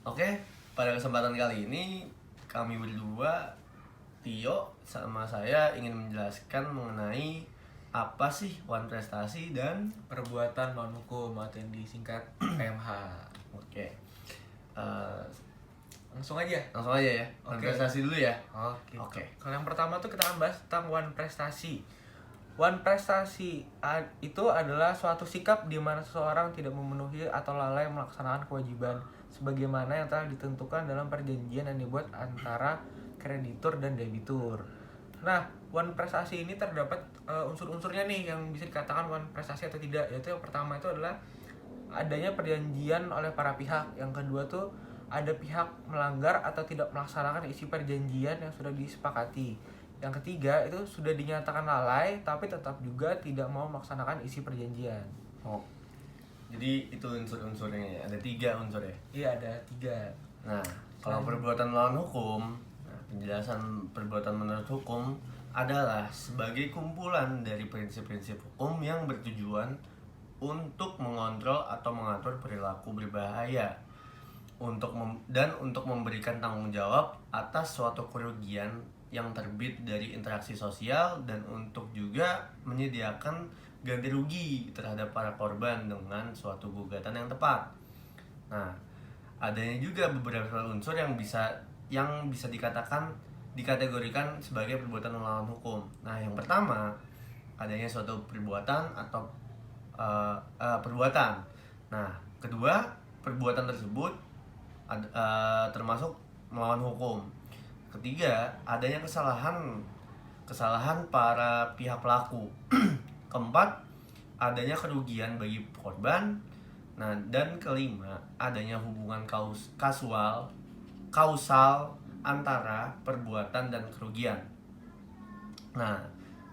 Oke, pada kesempatan kali ini kami berdua, Tio sama saya ingin menjelaskan mengenai apa sih One Prestasi dan Perbuatan melawan hukum atau yang disingkat PMH. oke, eh, Langsung aja. langsung aja ya. One Oke. Prestasi dulu ya. Oke. Oke. Kalau yang pertama tuh kita akan bahas tentang one prestasi. One prestasi itu adalah suatu sikap di mana seseorang tidak memenuhi atau lalai melaksanakan kewajiban sebagaimana yang telah ditentukan dalam perjanjian yang dibuat antara kreditur dan debitur. Nah, one prestasi ini terdapat unsur-unsurnya nih yang bisa dikatakan one prestasi atau tidak. Yaitu yang pertama itu adalah adanya perjanjian oleh para pihak. Yang kedua tuh ada pihak melanggar atau tidak melaksanakan isi perjanjian yang sudah disepakati. Yang ketiga itu sudah dinyatakan lalai tapi tetap juga tidak mau melaksanakan isi perjanjian. Oh, jadi itu unsur-unsurnya ya. Ada 3 unsur ya. Iya, ada 3. Nah, kalau perbuatan melawan hukum, penjelasan perbuatan menurut hukum adalah sebagai kumpulan dari prinsip-prinsip hukum yang bertujuan untuk mengontrol atau mengatur perilaku berbahaya dan untuk memberikan tanggung jawab atas suatu kerugian yang terbit dari interaksi sosial dan untuk juga menyediakan ganti rugi terhadap para korban dengan suatu gugatan yang tepat. Nah, adanya juga beberapa unsur yang bisa dikategorikan sebagai perbuatan melawan hukum. Nah, yang pertama adanya suatu perbuatan atau perbuatan. Nah, kedua perbuatan tersebut termasuk melawan hukum. Ketiga, adanya kesalahan para pihak pelaku. Keempat, adanya kerugian bagi korban. Nah, dan kelima, adanya hubungan kausal antara perbuatan dan kerugian. Nah,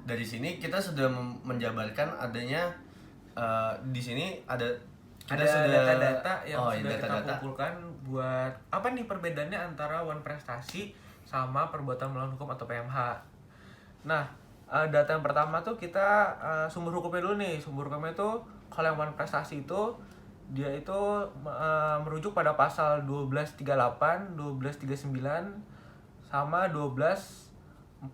dari sini kita sudah menjabarkan adanya di sini ada data-data yang sudah data-data. kita kumpulkan buat apa nih perbedaannya antara one prestasi sama perbuatan melawan hukum atau PMH. Nah, data yang pertama tuh kita sumber hukumnya dulu nih. Sumber hukumnya itu kalau yang one prestasi itu dia itu merujuk pada pasal 1238, 1239 sama 1242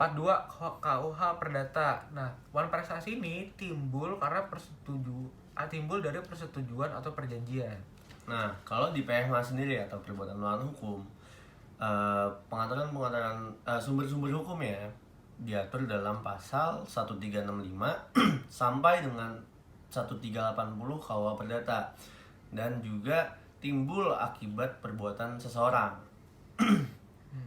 KUH Perdata. Nah, one prestasi ini timbul karena timbul dari persetujuan atau perjanjian. Nah, kalau di PMH sendiri atau perbuatan melawan hukum, pengaturan sumber-sumber hukum ya diatur dalam pasal 1365 sampai dengan 1380 KUH Perdata dan juga timbul akibat perbuatan seseorang.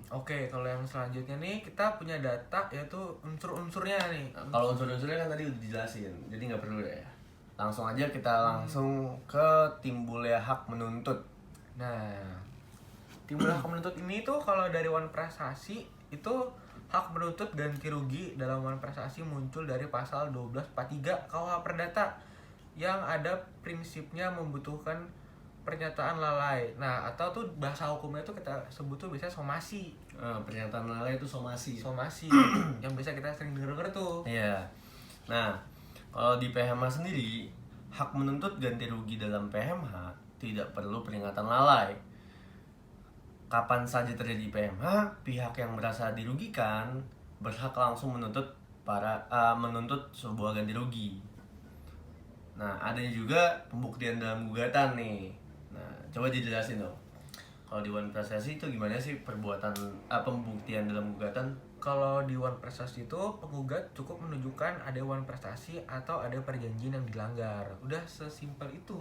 Oke, kalau yang selanjutnya nih kita punya data yaitu unsur-unsurnya nih. Kalau unsur-unsurnya kan tadi udah dijelasin, jadi nggak perlu ya. Langsung aja kita langsung ke timbulnya hak menuntut. Nah, timbul hak menuntut ini tuh kalau dari one prestasi itu hak menuntut ganti rugi dalam one prestasi muncul dari pasal 1243 KUH Perdata yang ada prinsipnya membutuhkan pernyataan lalai. Nah, atau tuh bahasa hukumnya tuh kita sebut tuh biasanya somasi. Pernyataan lalai itu somasi. Somasi yang bisa kita sering denger tuh. Iya. Nah, kalau di PMH sendiri, hak menuntut ganti rugi dalam PMH tidak perlu peringatan lalai. Kapan saja terjadi PMH, pihak yang merasa dirugikan berhak langsung menuntut sebuah ganti rugi. Nah, adanya juga pembuktian dalam gugatan nih. Nah, coba dijelasin dong. Kalau di one prestasi itu gimana sih pembuktian dalam gugatan? Kalau di one prestasi itu penggugat cukup menunjukkan ada one prestasi atau ada perjanjian yang dilanggar. Udah sesimpel itu.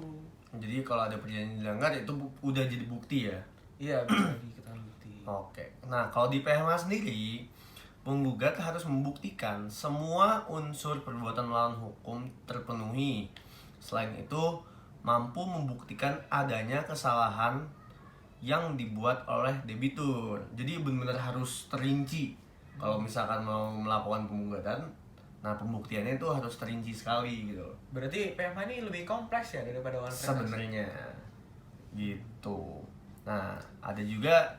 Jadi kalau ada perjanjian dilanggar itu udah jadi bukti ya? Iya, bisa diketahui bukti. Oke. Nah, kalau di PMH sendiri, penggugat harus membuktikan semua unsur perbuatan melawan hukum terpenuhi. Selain itu, mampu membuktikan adanya kesalahan yang dibuat oleh debitur. Jadi benar-benar harus terinci. Kalau misalkan mau melakukan penggugaan, nah pembuktiannya itu harus terinci sekali gitu. Berarti PMH ini lebih kompleks ya daripada one prestasi. Sebenarnya gitu. Nah, ada juga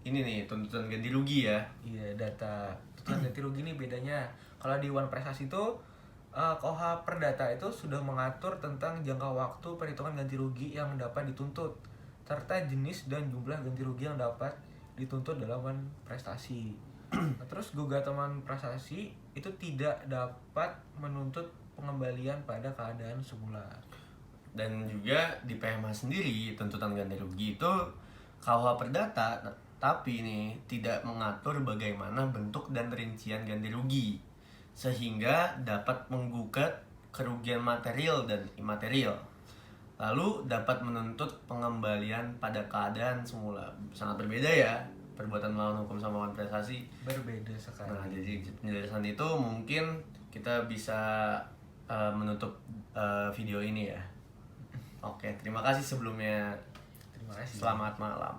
ini nih tuntutan ganti rugi ya. Iya, data tuntutan ganti rugi ini bedanya. Kalau di one prestasi itu KUH Perdata itu sudah mengatur tentang jangka waktu perhitungan ganti rugi yang dapat dituntut. serta jenis dan jumlah ganti rugi yang dapat dituntut dalam wan prestasi. Nah, terus gugatan prestasi itu tidak dapat menuntut pengembalian pada keadaan semula. Dan juga di PMH sendiri tuntutan ganti rugi itu KUH Perdata, tapi ini tidak mengatur bagaimana bentuk dan rincian ganti rugi sehingga dapat menggugat kerugian material dan imaterial. Lalu dapat menuntut pengembalian pada keadaan semula. Sangat berbeda ya perbuatan melawan hukum sama wan prestasi. Berbeda sekali. Nah, jadi penjelasan itu mungkin kita bisa menutup video ini ya. Oke, terima kasih sebelumnya. Terima kasih. Selamat malam.